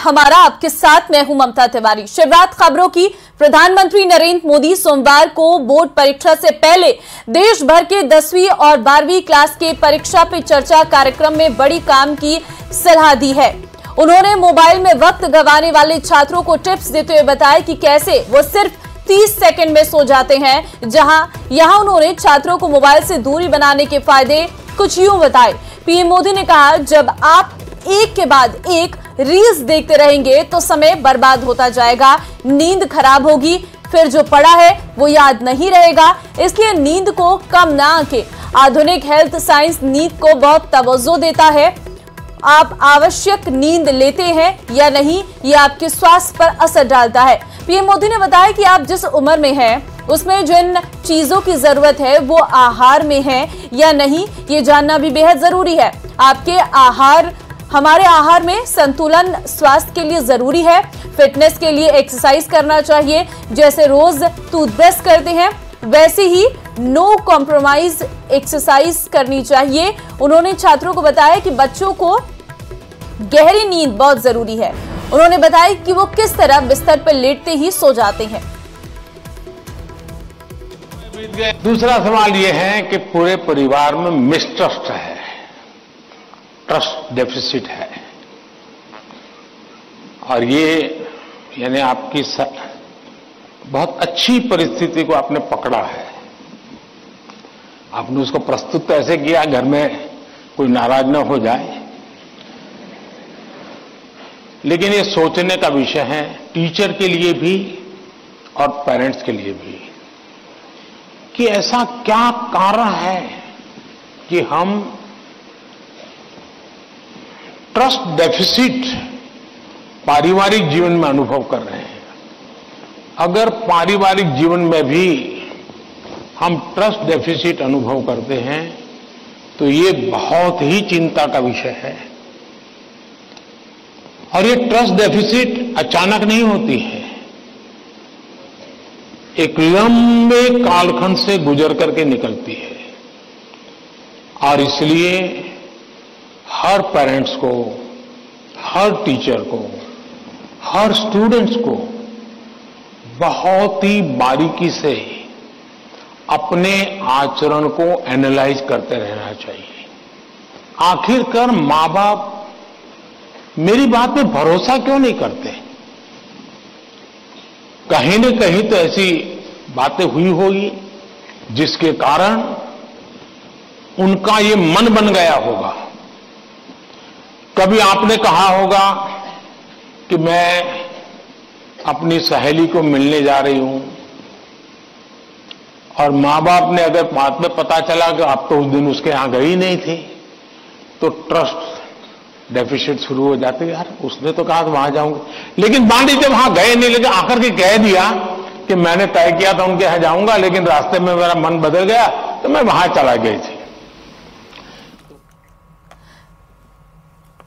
हमारा आपके साथ मैं हूं ममता तिवारी। शुरुआत खबरों की। प्रधानमंत्री नरेंद्र मोदी सोमवार को बोर्ड परीक्षा से पहले देश भर के 10वीं और 12वीं क्लास के परीक्षा पे चर्चा कार्यक्रम में बड़ी काम की सलाह दी है। उन्होंने मोबाइल में वक्त गंवाने वाले छात्रों को टिप्स देते हुए बताया कि कैसे वो सिर्फ 30 सेकंड में सो जाते हैं। यहां उन्होंने छात्रों को मोबाइल से दूरी बनाने के फायदे कुछ यूं बताए। पीएम मोदी ने कहा, जब आप एक के बाद एक रील्स देखते रहेंगे तो समय बर्बाद होता जाएगा, नींद खराब होगी, फिर जो पढ़ा है वो याद नहीं रहेगा। इसलिए नींद को कम ना आंकें। आधुनिक हेल्थ साइंस नींद को बहुत तवज्जो देता है। आप आवश्यक नींद लेते हैं या नहीं, ये आपके स्वास्थ्य पर असर डालता है। पीएम मोदी ने बताया कि आप जिस उम्र में हैं उसमें जिन चीजों की जरूरत है वो आहार में है या नहीं, ये जानना भी बेहद जरूरी है। हमारे आहार में संतुलन स्वास्थ्य के लिए जरूरी है। फिटनेस के लिए एक्सरसाइज करना चाहिए। जैसे रोज टूथब्रश करते हैं वैसे ही नो कॉम्प्रोमाइज एक्सरसाइज करनी चाहिए। उन्होंने छात्रों को बताया कि बच्चों को गहरी नींद बहुत जरूरी है। उन्होंने बताया कि वो किस तरह बिस्तर पर लेटते ही सो जाते हैं। दूसरा सवाल यह है कि पूरे परिवार में मिसट्रस्ट है, ट्रस्ट डेफिसिट है, और ये यानी आपकी बहुत अच्छी परिस्थिति को आपने पकड़ा है। आपने उसको प्रस्तुत तो ऐसे किया घर में कोई नाराज न हो जाए, लेकिन ये सोचने का विषय है टीचर के लिए भी और पेरेंट्स के लिए भी कि ऐसा क्या कारण है कि हम ट्रस्ट डेफिसिट पारिवारिक जीवन में अनुभव कर रहे हैं। अगर पारिवारिक जीवन में भी हम ट्रस्ट डेफिसिट अनुभव करते हैं तो ये बहुत ही चिंता का विषय है। और ये ट्रस्ट डेफिसिट अचानक नहीं होती है, एक लंबे कालखंड से गुजर करके निकलती है। और इसलिए हर पेरेंट्स को, हर टीचर को, हर स्टूडेंट्स को बहुत ही बारीकी से अपने आचरण को एनालाइज करते रहना चाहिए। आखिरकार मां बाप मेरी बात पे भरोसा क्यों नहीं करते? कहीं न कहीं तो ऐसी बातें हुई होगी जिसके कारण उनका ये मन बन गया होगा। कभी आपने कहा होगा कि मैं अपनी सहेली को मिलने जा रही हूं, और मां बाप ने अगर बाद में पता चला कि आप तो उस दिन उसके यहां गई नहीं थी, तो ट्रस्ट डेफिसिट शुरू हो जाते। यार उसने तो कहा वहां जाऊंगी, लेकिन मान लीजिए वहां गए नहीं, लेकिन आकर के कह दिया कि मैंने तय किया था उनके यहां जाऊंगा, लेकिन रास्ते में मेरा मन बदल गया तो मैं वहां चला गई थी।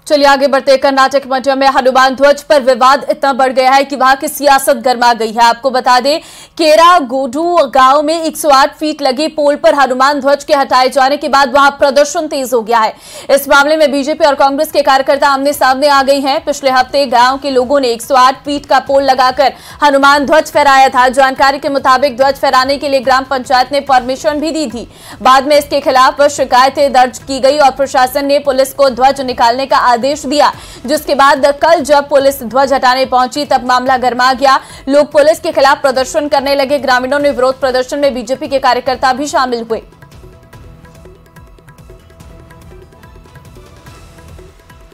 चलिए आगे बढ़ते। कर्नाटक मंड्या में हनुमान ध्वज पर विवाद इतना बढ़ गया है कि वहां की सियासत गर्मा गई है। आपको बता दें, केरागोडू गांव में 108 फीट लगे पोल पर हनुमान ध्वज के हटाए जाने के बाद वहां प्रदर्शन तेज हो गया है। इस मामले में बीजेपी और कांग्रेस के कार्यकर्ता आमने सामने आ गए हैं। पिछले हफ्ते गांव के लोगों ने 108 फीट का पोल लगाकर हनुमान ध्वज फहराया था। जानकारी के मुताबिक ध्वज फहराने के लिए ग्राम पंचायत ने परमिशन भी दी थी। बाद में इसके खिलाफ शिकायतें दर्ज की गई और प्रशासन ने पुलिस को ध्वज निकालने का आदेश दिया, जिसके बाद कल जब पुलिस ध्वज हटाने पहुंची तब मामला गर्मा गया। लोग पुलिस के खिलाफ प्रदर्शन करने लगे। ग्रामीणों ने विरोध प्रदर्शन में बीजेपी के कार्यकर्ता भी शामिल हुए।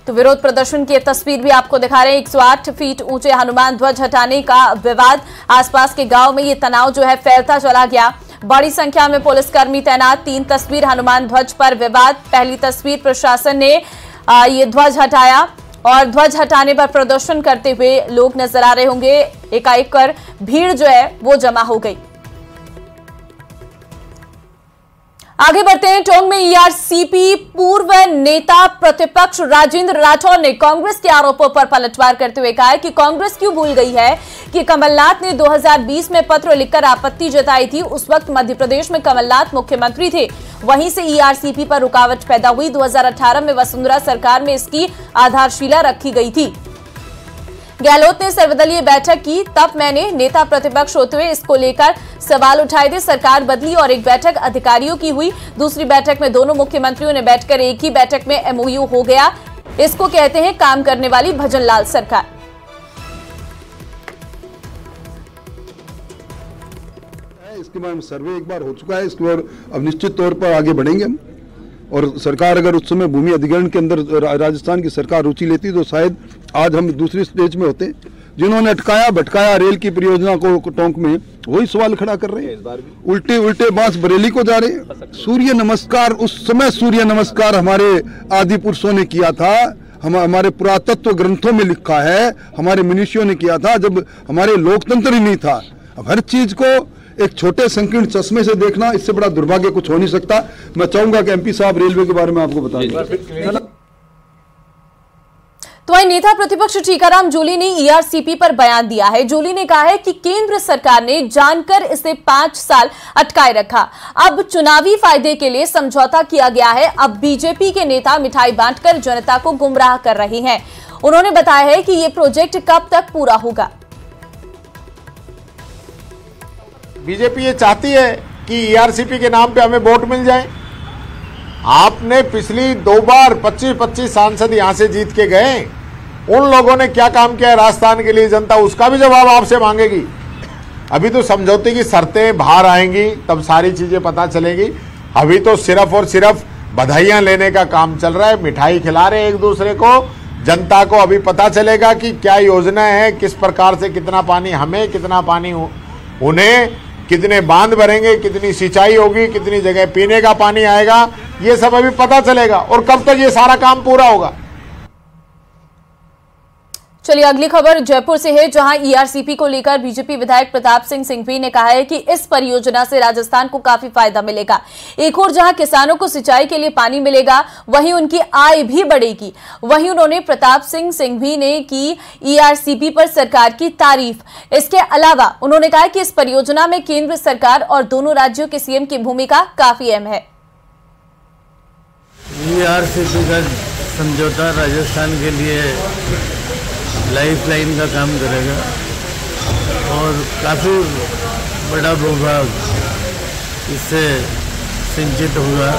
तो विरोध प्रदर्शन की तस्वीर भी आपको दिखा रहे हैं। 108 फीट ऊंचे हनुमान ध्वज हटाने का विवाद, आसपास के गांव में ये तनाव जो है फैलता चला गया। बड़ी संख्या में पुलिसकर्मी तैनात। 3 तस्वीर हनुमान ध्वज पर विवाद। पहली तस्वीर प्रशासन ने ये ध्वज हटाया और ध्वज हटाने पर प्रदर्शन करते हुए लोग नजर आ रहे होंगे। एकाएक कर भीड़ जो है वो जमा हो गई। आगे बढ़ते हैं। टोंक में ईआरसीपी पूर्व नेता प्रतिपक्ष राजेंद्र राठौर ने कांग्रेस के आरोपों पर पलटवार करते हुए कहा कि कांग्रेस क्यों भूल गई है कि कमलनाथ ने 2020 में पत्र लिखकर आपत्ति जताई थी। उस वक्त मध्य प्रदेश में कमलनाथ मुख्यमंत्री थे। वहीं से ईआरसीपी पर रुकावट पैदा हुई। 2018 में वसुंधरा सरकार में इसकी आधारशिला रखी गई थी। गहलोत ने सर्वदलीय बैठक की, तब मैंने नेता प्रतिपक्ष होते हुए इसको लेकर सवाल उठाए थे। सरकार बदली और एक बैठक अधिकारियों की हुई। दूसरी बैठक में दोनों मुख्यमंत्रियों ने बैठकर एक ही बैठक में MOU हो गया। इसको कहते हैं काम करने वाली भजनलाल सरकार। इसके बाद सर्वे एक बार हो चुका है, इसके बाद अब निश्चित तौर पर आगे बढ़ेंगे हम। और सरकार अगर उस समय भूमि अधिग्रहण के अंदर राजस्थान की सरकार रुचि लेती तो शायद आज हम दूसरी स्टेज में होते। जिन्होंने अटकाया भटकाया रेल की परियोजना को टोंक में, वही सवाल खड़ा कर रहे हैं। उल्टे उल्टे बांस बरेली को जा रहे। सूर्य नमस्कार, उस समय सूर्य नमस्कार हमारे आदि पुरुषों ने किया था, हमारे पुरातत्व ग्रंथों में लिखा है, हमारे मनुष्यों ने किया था जब हमारे लोकतंत्र ही नहीं था। अब हर चीज को एक छोटे संकीर्ण चश्मे से देखना, इससे बड़ा दुर्भाग्य कुछ हो नहीं सकता। मैं चाहूंगा कि MP साहब रेलवे के बारे में आपको बता दें। तो वहीं नेता प्रतिपक्ष टीकाराम जूली ने ERCP पर बयान दिया है। जूली ने कहा है कि केंद्र सरकार ने जानकर इसे 5 साल अटकाए रखा। अब चुनावी फायदे के लिए समझौता किया गया है। अब बीजेपी के नेता मिठाई बांटकर जनता को गुमराह कर रहे हैं। उन्होंने बताया है कि ये प्रोजेक्ट कब तक पूरा होगा। बीजेपी ये चाहती है कि ERCP के नाम पे हमें वोट मिल जाए। आपने पिछली 2 बार 25-25 सांसद यहां से जीत के गए, उन लोगों ने क्या काम किया है राजस्थान के लिए, जनता उसका भी जवाब आपसे मांगेगी। अभी तो समझौते की शर्तें बाहर आएंगी, तब सारी चीजें पता चलेगी। अभी तो सिर्फ और सिर्फ बधाइयां लेने का काम चल रहा है, मिठाई खिला रहे एक दूसरे को। जनता को अभी पता चलेगा कि क्या योजना है, किस प्रकार से कितना पानी हमें, कितना पानी उन्हें, कितने बांध भरेंगे, कितनी सिंचाई होगी, कितनी जगह पीने का पानी आएगा, ये सब अभी पता चलेगा। और कब तक ये सारा काम पूरा होगा। चलिए अगली खबर जयपुर से है, जहां ERCP को लेकर बीजेपी विधायक प्रताप सिंह सिंघवी ने कहा है कि इस परियोजना से राजस्थान को काफी फायदा मिलेगा। एक और जहां किसानों को सिंचाई के लिए पानी मिलेगा, वहीं उनकी आय भी बढ़ेगी। वहीं उन्होंने प्रताप सिंह सिंघवी ने की ERCP पर सरकार की तारीफ। इसके अलावा उन्होंने कहा कि इस परियोजना में केंद्र सरकार और दोनों राज्यों के CM की भूमिका काफी अहम है। ERCP का समझौता राजस्थान के लिए लाइफलाइन का काम करेगा और काफ़ी बड़ा भूभाग इससे सिंचित होगा।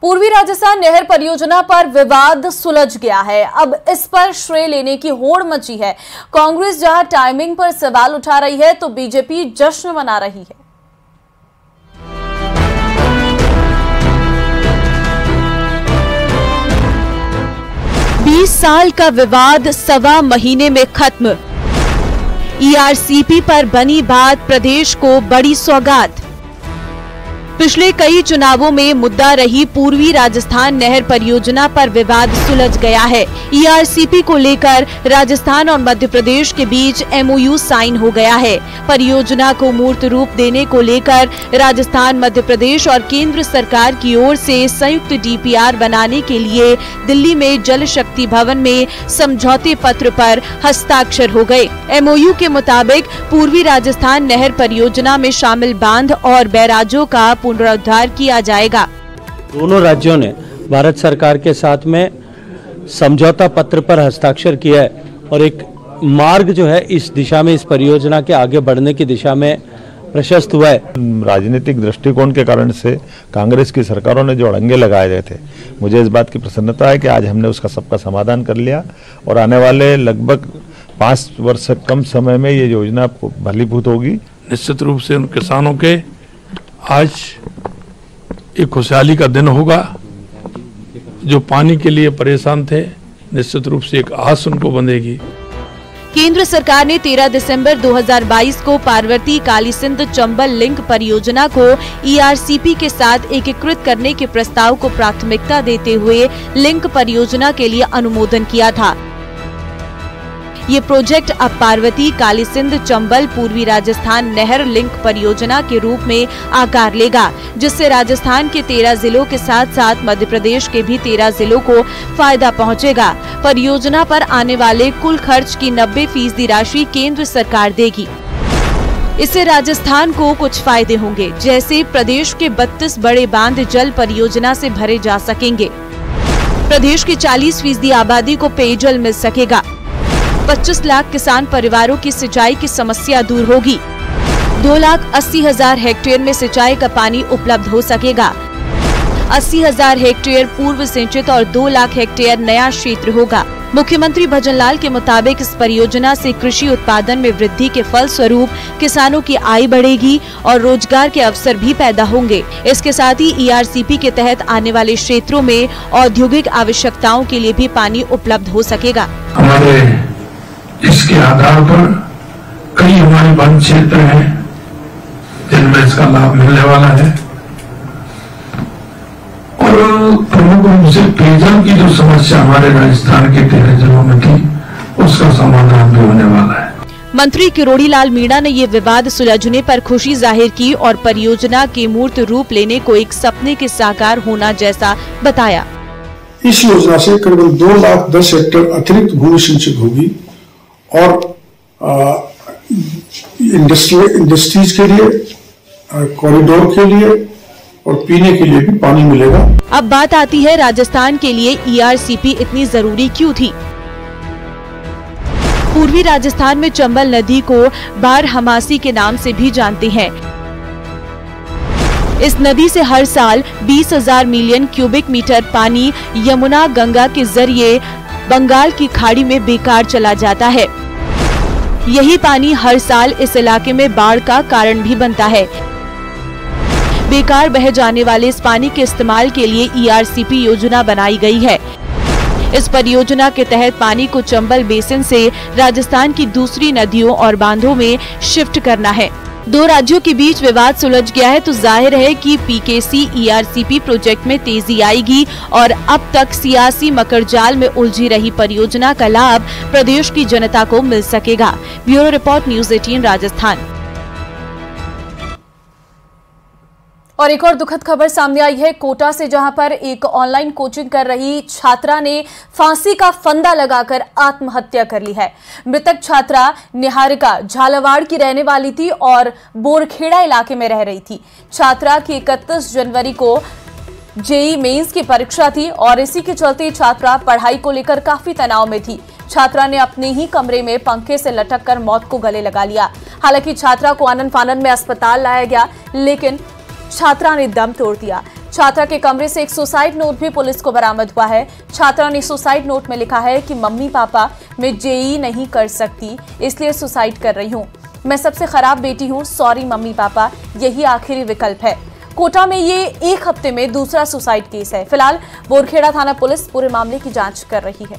पूर्वी राजस्थान नहर परियोजना पर विवाद सुलझ गया है। अब इस पर श्रेय लेने की होड़ मची है। कांग्रेस जहां टाइमिंग पर सवाल उठा रही है, तो बीजेपी जश्न मना रही है। बीस साल का विवाद 1.25 महीने में खत्म। ERCP पर बनी बात प्रदेश को बड़ी सौगात। पिछले कई चुनावों में मुद्दा रही पूर्वी राजस्थान नहर परियोजना पर विवाद सुलझ गया है। ERCP को लेकर राजस्थान और मध्य प्रदेश के बीच MOU साइन हो गया है। परियोजना को मूर्त रूप देने को लेकर राजस्थान, मध्य प्रदेश और केंद्र सरकार की ओर से संयुक्त DPR बनाने के लिए दिल्ली में जल शक्ति भवन में समझौते पत्र पर हस्ताक्षर हो गए। MOU के मुताबिक पूर्वी राजस्थान नहर परियोजना में शामिल बांध और बैराजों का पुनरुद्धार किया जाएगा। दोनों राज्यों ने भारत सरकार के साथ में समझौता पत्र पर हस्ताक्षर किया है और एक मार्ग जो है इस दिशा में, इस परियोजना के आगे बढ़ने की दिशा में प्रशस्त हुआ है। राजनीतिक दृष्टिकोण के कारण से कांग्रेस की सरकारों ने जो अड़ंगे लगाए गए थे, मुझे इस बात की प्रसन्नता है कि आज हमने उसका सबका समाधान कर लिया और आने वाले लगभग 5 वर्ष से कम समय में ये योजना फलीभूत होगी। निश्चित रूप से उन किसानों के आज एक खुशहाली का दिन होगा। जो पानी के लिए परेशान थे, निश्चित रूप से एक आस उनको बंधेगी। केंद्र सरकार ने 13 दिसंबर 2022 को पार्वती कालीसिंध चंबल लिंक परियोजना को ERCP के साथ एकीकृत करने के प्रस्ताव को प्राथमिकता देते हुए लिंक परियोजना के लिए अनुमोदन किया था। ये प्रोजेक्ट अब पार्वती कालीसिंध चंबल पूर्वी राजस्थान नहर लिंक परियोजना के रूप में आकार लेगा, जिससे राजस्थान के 13 जिलों के साथ साथ मध्य प्रदेश के भी 13 जिलों को फायदा पहुंचेगा। परियोजना पर आने वाले कुल खर्च की 90% राशि केंद्र सरकार देगी। इससे राजस्थान को कुछ फायदे होंगे, जैसे प्रदेश के 32 बड़े बांध जल परियोजना से भरे जा सकेंगे। प्रदेश की 40% आबादी को पेयजल मिल सकेगा। 25 लाख किसान परिवारों की सिंचाई की समस्या दूर होगी। 2,80,000 हेक्टेयर में सिंचाई का पानी उपलब्ध हो सकेगा। 80,000 हेक्टेयर पूर्व सिंचित और 2 लाख हेक्टेयर नया क्षेत्र होगा। मुख्यमंत्री भजनलाल के मुताबिक इस परियोजना से कृषि उत्पादन में वृद्धि के फलस्वरूप किसानों की आय बढ़ेगी और रोजगार के अवसर भी पैदा होंगे। इसके साथ ही ERCP के तहत आने वाले क्षेत्रों में औद्योगिक आवश्यकताओं के लिए भी पानी उपलब्ध हो सकेगा। हमारे इसके आधार पर कई हमारे वन क्षेत्र हैं जिनमें इसका लाभ मिलने वाला है और प्रमुख रूप से पेयजल की जो समस्या हमारे राजस्थान के 13 जिलों में थी उसका समाधान भी होने वाला है। मंत्री किरोड़ी लाल मीणा ने ये विवाद सुलझने पर खुशी जाहिर की और परियोजना के मूर्त रूप लेने को एक सपने के साकार होना जैसा बताया। इस योजना से करीबन 2,10,000 हेक्टेयर अतिरिक्त भूमि सिंचित होगी और इंडस्ट्रीज के लिए, कॉरिडोर के लिए और पीने के लिए भी पानी मिलेगा। अब बात आती है राजस्थान के लिए ERCP इतनी जरूरी क्यों थी। पूर्वी राजस्थान में चंबल नदी को बारहमासी के नाम से भी जानते हैं। इस नदी से हर साल 20,000 मिलियन क्यूबिक मीटर पानी यमुना गंगा के जरिए बंगाल की खाड़ी में बेकार चला जाता है। यही पानी हर साल इस इलाके में बाढ़ का कारण भी बनता है। बेकार बह जाने वाले इस पानी के इस्तेमाल के लिए ERCP योजना बनाई गई है। इस परियोजना के तहत पानी को चंबल बेसिन से राजस्थान की दूसरी नदियों और बांधों में शिफ्ट करना है। दो राज्यों के बीच विवाद सुलझ गया है तो जाहिर है कि PKC ERCP प्रोजेक्ट में तेजी आएगी और अब तक सियासी मकड़जाल में उलझी रही परियोजना का लाभ प्रदेश की जनता को मिल सकेगा। Bureau report, news 18 Rajasthan. और एक और दुखद खबर सामने आई है कोटा से, जहां पर एक ऑनलाइन कोचिंग कर रही छात्रा ने फांसी का फंदा लगाकर आत्महत्या कर ली है। मृतक छात्रा निहारिका झालावाड़ की रहने वाली थी और बोरखेड़ा इलाके में रह रही थी। छात्रा की 31 जनवरी को JEE मेंस की परीक्षा थी और इसी के चलते छात्रा पढ़ाई को लेकर काफी तनाव में थी। छात्रा ने अपने ही कमरे में पंखे से लटककर मौत को गले लगा लिया। हालांकि छात्रा को आनन फानन में अस्पताल लाया गया, लेकिन छात्रा ने दम तोड़ दिया। छात्रा के कमरे से एक सुसाइड नोट भी पुलिस को बरामद हुआ है। छात्रा ने सुसाइड नोट में लिखा है कि मम्मी पापा मैं JEE नहीं कर सकती, इसलिए सुसाइड कर रही हूँ। मैं सबसे खराब बेटी हूँ, सॉरी मम्मी पापा, यही आखिरी विकल्प है। कोटा में ये एक हफ्ते में दूसरा सुसाइड केस है। फिलहाल बोरखेड़ा थाना पुलिस पूरे मामले की जांच कर रही है।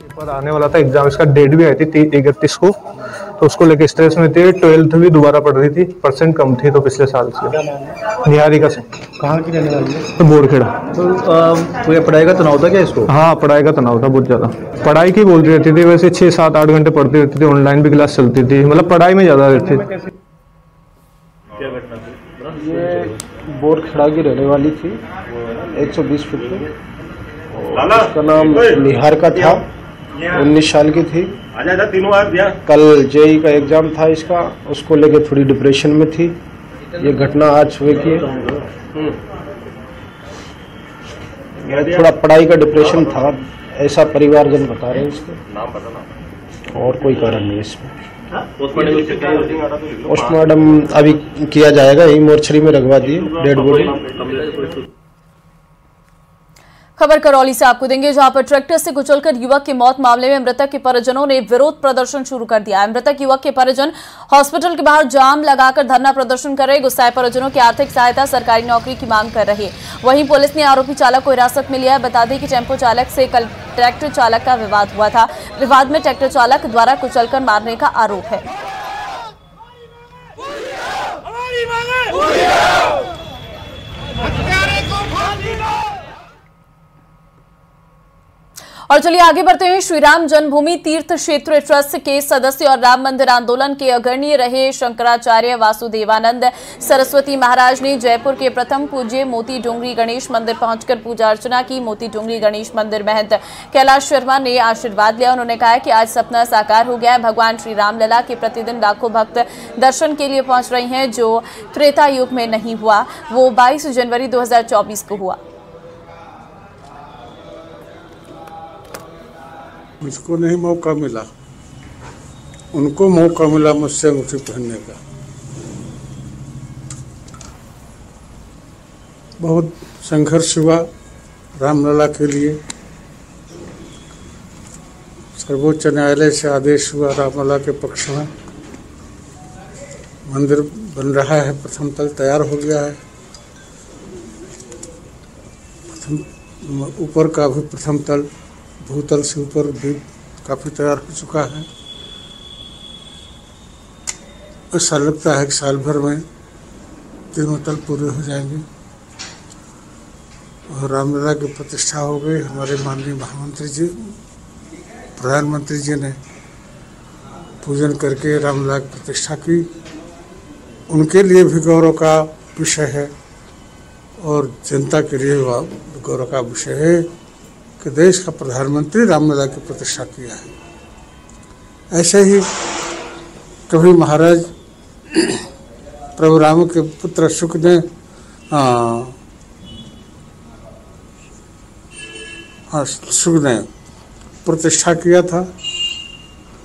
पेपर आने वाला था, एग्जाम इसका डेट भी आई थी 31 को, तो उसको लेके स्ट्रेस में थे। 12th भी दोबारा पढ़ रही थी, परसेंट कम थी तो पिछले साल से। निहारिका से। कहाँ की रहने वाली है? तो बोरखेड़ा। तो पढ़ाई का तनाव था क्या इसको? हाँ, पढ़ाई का तनाव था बहुत ज्यादा। पढ़ाई की बोलती रहती थी, वैसे 6-7-8 घंटे पढ़ती रहती थी, ऑनलाइन भी क्लास चलती थी, मतलब पढ़ाई में ज्यादा रहती थी। ये बोरखेड़ा की रहने वाली थी, 120 फीट की। उसका नाम निहारिका था, 19 साल की थी। कल JEE का एग्जाम था इसका, उसको लेके थोड़ी डिप्रेशन में थी। ये घटना आज सुबह की है। थोड़ा पढ़ाई का डिप्रेशन था, ऐसा परिवारजन बता रहे हैं इसके, और कोई कारण नहीं इसमें। पोस्टमार्टम अभी किया जाएगा, यही मोर्चरी में रखवा दिए डेड बॉडी। खबर करौली से आपको देंगे, जहां पर ट्रैक्टर से कुचलकर युवक की मौत मामले में मृतक के परिजनों ने विरोध प्रदर्शन शुरू कर दिया है। मृतक युवक के परिजन हॉस्पिटल के बाहर जाम लगाकर धरना प्रदर्शन कर रहे। गुस्साए परिजनों की आर्थिक सहायता, सरकारी नौकरी की मांग कर रहे। वहीं पुलिस ने आरोपी चालक को हिरासत में लिया है। बता दें कि टेम्पो चालक से कल ट्रैक्टर चालक का विवाद हुआ था। विवाद में ट्रैक्टर चालक द्वारा कुचलकर मारने का आरोप है। और चलिए आगे बढ़ते हैं। श्री राम जन्मभूमि तीर्थ क्षेत्र ट्रस्ट के सदस्य और राम मंदिर आंदोलन के अग्रणी रहे शंकराचार्य वासुदेवानंद सरस्वती महाराज ने जयपुर के प्रथम पूज्य मोती डोंगरी गणेश मंदिर पहुंचकर पूजा अर्चना की। मोती डोंगरी गणेश मंदिर महंत कैलाश शर्मा ने आशीर्वाद लिया। उन्होंने कहा कि आज सपना साकार हो गया है। भगवान श्री रामलला के प्रतिदिन लाखों भक्त दर्शन के लिए पहुंच रहे हैं। जो त्रेता युग में नहीं हुआ वो 22 जनवरी 2024 को हुआ। मुझको नहीं मौका मिला, उनको मौका मिला मुझसे अंगूठी पहनने का। बहुत संघर्ष हुआ रामलला के लिए। सर्वोच्च न्यायालय से आदेश हुआ रामलला के पक्ष में। मंदिर बन रहा है, प्रथम तल तैयार हो गया है। ऊपर का भी प्रथम तल भूतल से ऊपर भी काफी तैयार हो चुका है। ऐसा लगता है कि साल भर में तीनों तल पूरे हो जाएंगे और रामलला की प्रतिष्ठा हो गई। हमारे माननीय महामंत्री जी, प्रधानमंत्री जी ने पूजन करके रामलला की प्रतिष्ठा की। उनके लिए भी गौरव का विषय है और जनता के लिए गौरव का विषय है कि देश का प्रधानमंत्री रामलला की प्रतिष्ठा किया है। ऐसे ही कभी महाराज प्रभु राम के पुत्र शुक ने प्रतिष्ठा किया था।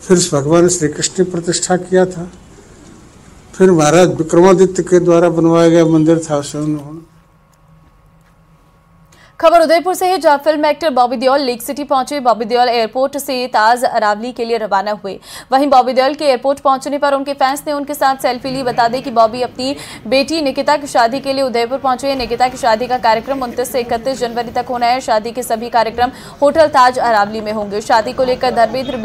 फिर भगवान श्री कृष्ण ने प्रतिष्ठा किया था। फिर महाराज विक्रमादित्य के द्वारा बनवाया गया मंदिर था उसे उन्होंने। खबर उदयपुर से है, जहां film actor Bobby Deol lake city पहुंचे। बॉबी देओल एयरपोर्ट से ताज अरावली के लिए रवाना हुए। वहीं बॉबी देओल के एयरपोर्ट पहुंचने पर उनके फैंस ने उनके साथ सेल्फी ली। बता दें कि बॉबी अपनी बेटी निकिता की शादी के लिए उदयपुर पहुंचे। निकिता की शादी का कार्यक्रम 29 से 31 जनवरी तक होना है। शादी के सभी कार्यक्रम होटल ताज अरावली में होंगे। शादी को लेकर धर्मेंद्र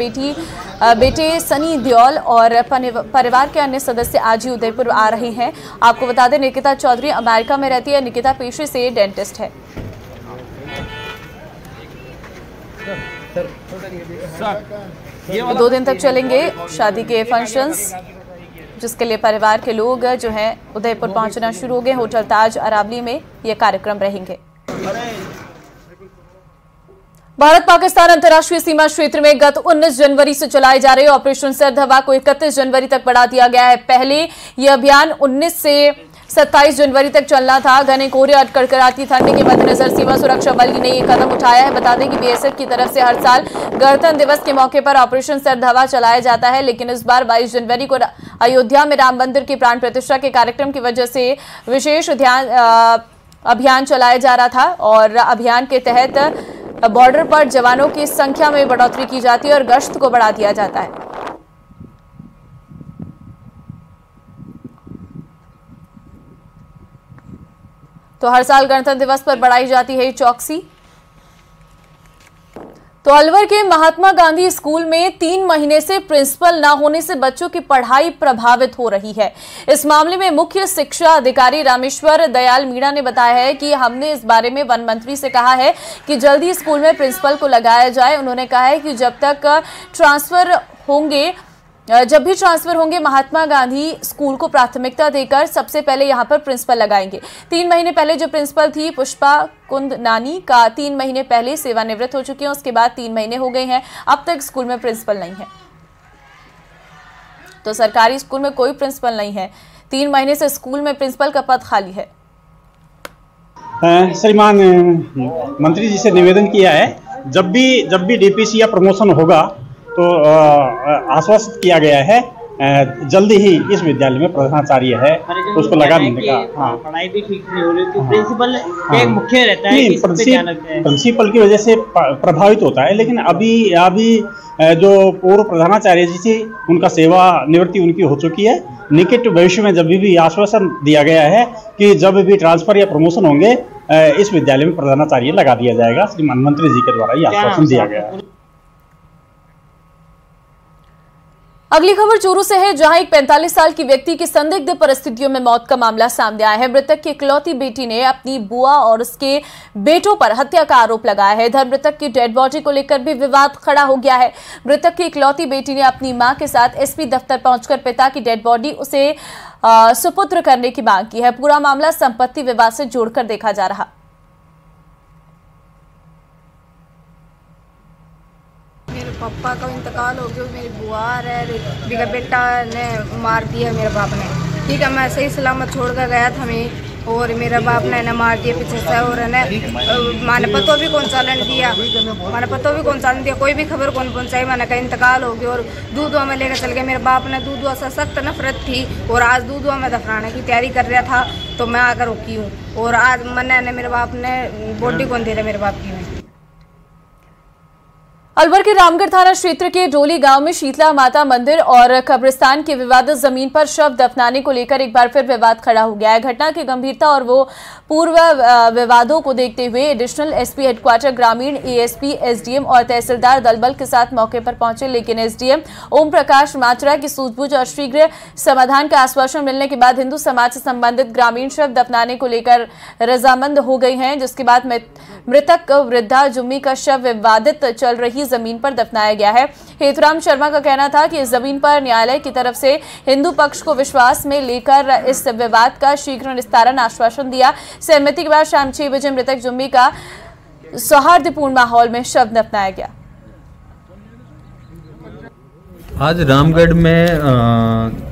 बेटे सनी देओल और परिवार के अन्य सदस्य आज ही उदयपुर आ रहे हैं। आपको बता दें निकिता चौधरी अमेरिका में रहती है। निकिता पेशे से डेंटिस्ट है। 2 दिन तक चलेंगे शादी के फंक्शंस, जिसके लिए परिवार के लोग जो हैं उदयपुर पहुंचना शुरू हो गए। होटल ताज अरावली में ये कार्यक्रम रहेंगे। भारत पाकिस्तान अंतर्राष्ट्रीय सीमा क्षेत्र में गत 19 जनवरी से चलाए जा रहे ऑपरेशन सर्द हवा को 31 जनवरी तक बढ़ा दिया गया है। पहले यह अभियान 19 से 27 जनवरी तक चलना था। घने कोहरे और कड़कड़ाती ठंड के मद्देनजर सीमा सुरक्षा बल ने ये कदम उठाया है। बता दें कि बीएसएफ की तरफ से हर साल गणतंत्र दिवस के मौके पर ऑपरेशन सर्द हवा चलाया जाता है, लेकिन इस बार 22 जनवरी को अयोध्या में राम मंदिर की प्राण प्रतिष्ठा के कार्यक्रम की वजह से विशेष अभियान चलाया जा रहा था। और अभियान के तहत बॉर्डर पर जवानों की संख्या में बढ़ोतरी की जाती है और गश्त को बढ़ा दिया जाता है। तो हर साल गणतंत्र दिवस पर बढ़ाई जाती है चौकसी। तो अलवर के महात्मा गांधी स्कूल में 3 महीने से प्रिंसिपल न होने से बच्चों की पढ़ाई प्रभावित हो रही है। इस मामले में मुख्य शिक्षा अधिकारी रामेश्वर दयाल मीणा ने बताया है कि हमने इस बारे में वन मंत्री से कहा है कि जल्दी स्कूल में प्रिंसिपल को लगाया जाए। उन्होंने कहा है कि जब भी ट्रांसफर होंगे महात्मा गांधी स्कूल को प्राथमिकता देकर सबसे पहले यहां पर प्रिंसिपल लगाएंगे। 3 महीने पहले जो प्रिंसिपल थी पुष्पा कुंद नानी का 3 महीने पहले सेवानिवृत्त हो चुकी हैं। उसके बाद 3 महीने हो गए हैं, अब तक स्कूल में प्रिंसिपल नहीं है। तो सरकारी स्कूल में कोई प्रिंसिपल नहीं है। 3 महीने से स्कूल में प्रिंसिपल का पद खाली है। श्रीमान मंत्री जी से निवेदन किया है, जब भी डीपीसी या प्रमोशन होगा तो आश्वासित किया गया है जल्दी ही इस विद्यालय में प्रधानाचार्य है उसको लगा देने का। हाँ, पढ़ाई भी ठीक नहीं हो रही थी। प्रिंसिपल एक मुख्य रहता है कि प्रिंसिपल की वजह से प्रभावित होता है, लेकिन अभी जो पूर्व प्रधानाचार्य जी थी उनका सेवा निवृत्ति उनकी हो चुकी है। निकट भविष्य में जब भी आश्वासन दिया गया है कि जब भी ट्रांसफर या प्रमोशन होंगे इस विद्यालय में प्रधानाचार्य लगा दिया जाएगा। श्रीमान मंत्री जी के द्वारा ये आश्वासन दिया गया है। अगली खबर चूरू से है, जहां एक 45 साल की व्यक्ति की संदिग्ध परिस्थितियों में मौत का मामला सामने आया है। मृतक की इकलौती बेटी ने अपनी बुआ और उसके बेटों पर हत्या का आरोप लगाया है। इधर मृतक की डेड बॉडी को लेकर भी विवाद खड़ा हो गया है। मृतक की इकलौती बेटी ने अपनी मां के साथ एसपी दफ्तर पहुंचकर पिता की डेड बॉडी उसे सुपुत्र करने की मांग की है। पूरा मामला संपत्ति विवाद से जोड़कर देखा जा रहा। मेरे पापा का इंतकाल हो गया, मेरी बुआ है, मेरा बेटा ने मार दिया मेरे बाप ने। ठीक है, मैं सही सलामत छोड़ कर गया था मैं, और मेरे बाप ने मार दिया पीछे से। और मैंने पतो भी कौन चालन दिया, मैंने पतो भी कौन चालन दिया, कोई भी खबर कौन पहुंचाई। मैंने कहा इंतकाल हो गया और दूधवा में लेकर चल गए। मेरे बाप ने दूधवा से सख्त नफरत थी और आज दूधवा में दफनाने की तैयारी कर रहा था, तो मैं आकर रुकी हूँ। और आज मैंने मेरे बाप ने बॉडी कौन दे रहा मेरे बाप की। अलवर के रामगढ़ थाना क्षेत्र के डोली गांव में शीतला माता मंदिर और कब्रिस्तान की विवादित जमीन पर शव दफनाने को लेकर एक बार फिर विवाद खड़ा हो गया है। घटना की गंभीरता और वो पूर्व विवादों को देखते हुए एडिशनल एसपी हेडक्वार्टर ग्रामीण, एएसपी, एसडीएम और तहसीलदार दलबल के साथ मौके पर पहुंचे, लेकिन एसडीएम ओम प्रकाश माचरा की सूझबूझ और शीघ्र समाधान का आश्वासन मिलने के बाद हिंदू समाज से संबंधित ग्रामीण शव दफनाने को लेकर रजामंद हो गई हैं, जिसके बाद मृतक वृद्धा जुम्मी का शव विवादित चल रही जमीन पर दफनाया गया है। हेतुराम शर्मा का कहना था कि इस जमीन पर न्यायालय की तरफ से हिंदू पक्ष को विश्वास में लेकर इस विवाद का शीघ्र निस्तारण आश्वासन दिया। सहमति के बाद शाम 6 बजे मृतक जुम्मी का सौहार्दपूर्ण माहौल में शव दफनाया गया। आज रामगढ़ में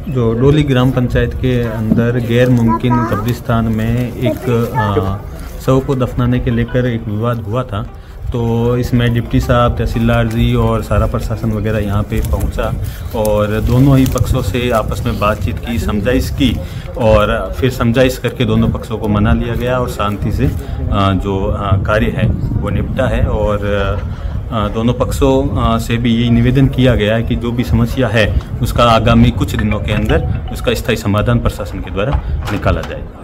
जो डोली ग्राम पंचायत के अंदर गैर मुमकिन कब्रिस्तान में एक शव को दफनाने के लेकर एक विवाद हुआ था। तो इसमें डिप्टी साहब, तहसीलदार जी और सारा प्रशासन वगैरह यहाँ पे पहुँचा और दोनों ही पक्षों से आपस में बातचीत की, समझाइश की और फिर समझाइश करके दोनों पक्षों को मना लिया गया और शांति से जो कार्य है वो निपटा है। और दोनों पक्षों से भी यही निवेदन किया गया है कि जो भी समस्या है उसका आगामी कुछ दिनों के अंदर उसका स्थायी समाधान प्रशासन के द्वारा निकाला जाएगा।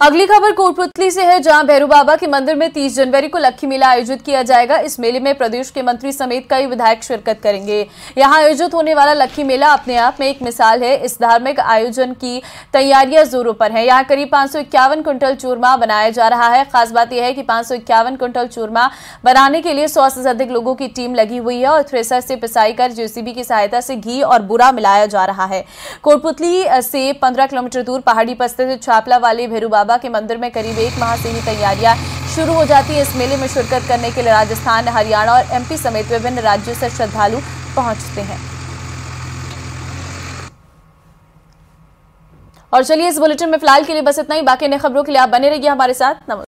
अगली खबर कोटपुतली से है, जहां भैरू बाबा के मंदिर में 30 जनवरी को लक्खी मेला आयोजित किया जाएगा। इस मेले में प्रदेश के मंत्री समेत कई विधायक शिरकत करेंगे। यहां आयोजित होने वाला लक्खी मेला अपने आप में एक मिसाल है। इस धार्मिक आयोजन की तैयारियां जोरों पर हैं। यहां करीब 551 क्विंटल चूरमा बनाया जा रहा है। खास बात यह है कि 551 क्विंटल चूरमा बनाने के लिए 100 से अधिक लोगों की टीम लगी हुई है और थ्रेसर से पिसाई कर जेसीबी की सहायता से घी और बुरा मिलाया जा रहा है। कोटपुतली से 15 किलोमीटर दूर पहाड़ी पर स्थित छापला वाले भैरू बाबा के मंदिर में करीब 1 माह से ही तैयारियां शुरू हो जाती है। इस मेले में शिरकत करने के लिए राजस्थान, हरियाणा और एमपी समेत विभिन्न राज्यों से श्रद्धालु पहुंचते हैं। और चलिए, इस बुलेटिन में फिलहाल के लिए बस इतना ही। बाकी अन्य खबरों के लिए आप बने रहिए हमारे साथ। नमस्कार।